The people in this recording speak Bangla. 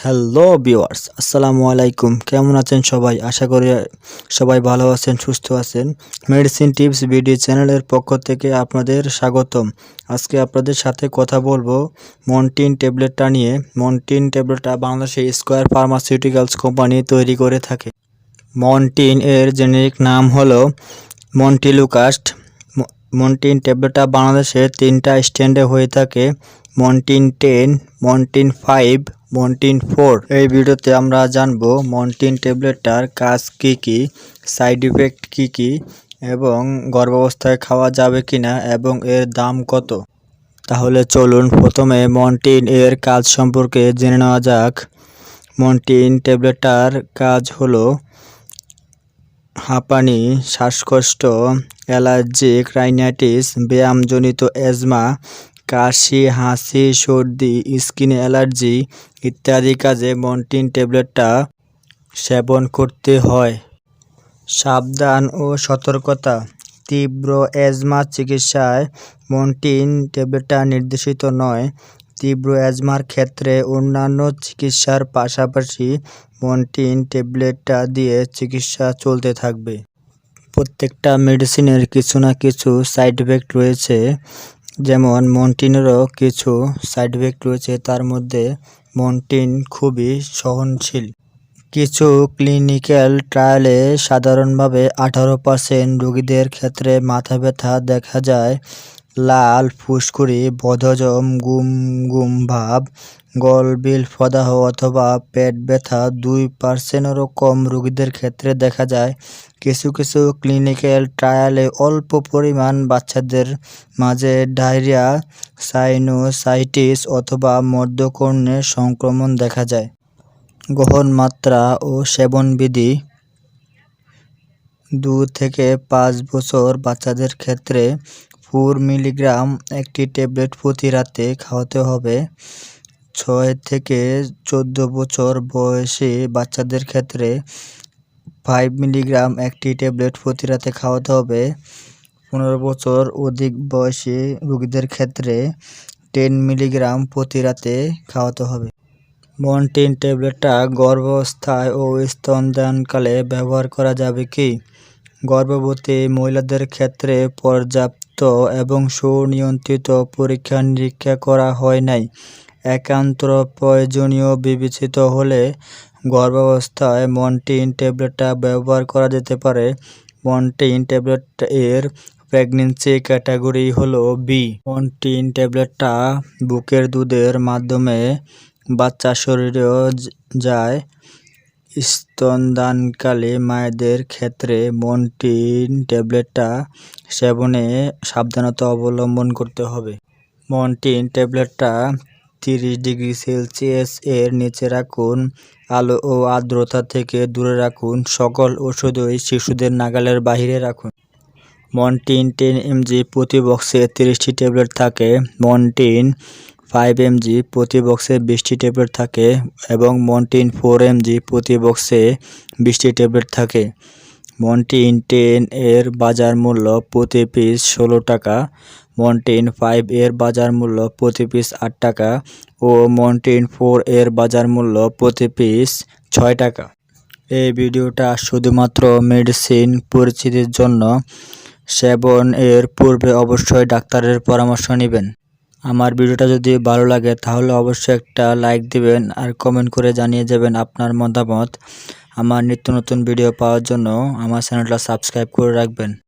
হ্যালো ভিউয়ার্স, আসসালামু আলাইকুম। কেমন আছেন সবাই? আশা করি সবাই ভালো আছেন, সুস্থ আছেন। মেডিসিন টিপস ভিডিও চ্যানেলের পক্ষ থেকে আপনাদের স্বাগতম। আজকে আপনাদের সাথে কথা বলবো মন্টিন ট্যাবলেটটা নিয়ে। মন্টিন ট্যাবলেটটা বাংলাদেশে স্কয়ার ফার্মাসিউটিক্যালস কোম্পানি তৈরি করে থাকে। মন্টিন এর জেনেরিক নাম হলো মন্টেলুকাস্ট। মন্টিন ট্যাবলেটটা বাংলাদেশে 3টা স্ট্যান্ডে হয়ে থাকে: মন্টিন 10, মন্টিন 5, মন্টিন 4। এই ভিডিওতে আমরা জানবো মন্টিন ট্যাবলেটটার কাজ কি, সাইড ইফেক্ট কি এবং গর্ভাবস্থায় খাওয়া যাবে কিনা এবং এর দাম কত। তাহলে চলুন প্রথমে মন্টিন এর কাজ সম্পর্কে জেনে নেওয়া যাক। মন্টিন ট্যাবলেটটার কাজ হলো হাঁপানি, শ্বাসকষ্ট, অ্যালার্জিক রাইনাইটিস, ব্যায়ামজনিত অ্যাজমা, কাশি, হাঁচি, সর্দি, স্কিন অ্যালার্জি ইত্যাদি কাজে মন্টিন ট্যাবলেটটা সেবন করতে হয়। সাবধান ও সতর্কতা: তীব্র অ্যাজমা চিকিৎসায় মন্টিন ট্যাবলেটটা নির্দেশিত নয়। তীব্র অ্যাজমার ক্ষেত্রে অন্যান্য চিকিৎসার পাশাপাশি মন্টিন ট্যাবলেটটা দিয়ে চিকিৎসা চলতে থাকবে। প্রত্যেকটা মেডিসিনের কিছু না কিছু সাইড ইফেক্ট রয়েছে, যেমন মন্টিনেরও কিছু সাইড ইফেক্ট রয়েছে। তার মধ্যে মন্টিন খুবই সহনশীল। কিছু ক্লিনিক্যাল ট্রায়ালে সাধারণভাবে 18% রোগীদের ক্ষেত্রে মাথা ব্যথা দেখা যায়, লাল ফুসকুড়ি, বদহজম, গুম ভাব, গলবিল প্রদাহ অথবা পেট ব্যথা 2%-এরও কম রোগীদের ক্ষেত্রে দেখা যায়। কিছু কিছু ক্লিনিক্যাল ট্রায়ালে অল্প পরিমাণ বাচ্চাদের মাঝে ডায়রিয়া, সাইনোসাইটিস অথবা মধ্যকর্ণের সংক্রমণ দেখা যায়। গ্রহণ মাত্রা ও সেবনবিধি: 2 থেকে 5 বছর বাচ্চাদের ক্ষেত্রে 4 মিলিগ্রাম একটি ট্যাবলেট প্রতি রাতে খাওয়াতে হবে। 6 থেকে 14 বছর বয়সী বাচ্চাদের ক্ষেত্রে 5 মিলিগ্রাম একটি ট্যাবলেট প্রতি রাতে খাওয়াতে হবে। 15 বছর অধিক বয়সী রোগীদের ক্ষেত্রে 10 মিলিগ্রাম প্রতি রাতে খাওয়াতে হবে। মন্টিন ট্যাবলেটটা গর্ভাবস্থায় ও স্তনদানকালে ব্যবহার করা যাবে কি? গর্ভবতী মহিলাদের ক্ষেত্রে পর্যাপ্ত এবং সুনিয়ন্ত্রিত পরীক্ষা নিরীক্ষা করা হয় নাই। একান্ত প্রয়োজনীয় বিবেচিত হলে গর্ভাবস্থায় মন্টিন ট্যাবলেটটা ব্যবহার করা যেতে পারে। মন্টিন ট্যাবলেট এর প্রেগন্যান্সি ক্যাটাগরি হলো বি। মন্টিন ট্যাবলেটটা বুকের দুধের মাধ্যমে বাচ্চার শরীরেও যায়। স্তনদানকালে মায়েদের ক্ষেত্রে মন্টিন ট্যাবলেটটা সেবনে সাবধানতা অবলম্বন করতে হবে। মন্টিন ট্যাবলেটটা 30 ডিগ্রি সেলসিয়াস এর নিচে রাখুন। আলো ও আর্দ্রতা থেকে দূরে রাখুন। সকল ওষুধই শিশুদের নাগালের বাইরে রাখুন। মন্টিন 10 mg প্রতি বক্সে 30টি ট্যাবলেট থাকে। মন্টিন 5 mg প্রতি বক্সে 20টি ট্যাবলেট থাকে এবং মন্টিন 4 mg প্রতি বক্সে 20টি ট্যাবলেট থাকে। মন্টিন 10 এর বাজার মূল্য প্রতি পিস 16 টাকা, মন্টিন 5 এর বাজার মূল্য প্রতি পিস 8 টাকা ও মন্টিন 4 এর বাজার মূল্য প্রতি পিস 6 টাকা। এই ভিডিওটা শুধুমাত্র মেডিসিন পরিচিতির জন্য। সেবন এর পূর্বে অবশ্যই ডাক্তারের পরামর্শ নেবেন। আমার ভিডিওটা যদি ভালো লাগে তাহলে অবশ্যই একটা লাইক দিবেন আর কমেন্ট করে জানিয়ে যাবেন আপনার মতামত। আমার নিত্য নতুন ভিডিও পাওয়ার জন্য আমার চ্যানেলটা সাবস্ক্রাইব করে রাখবেন।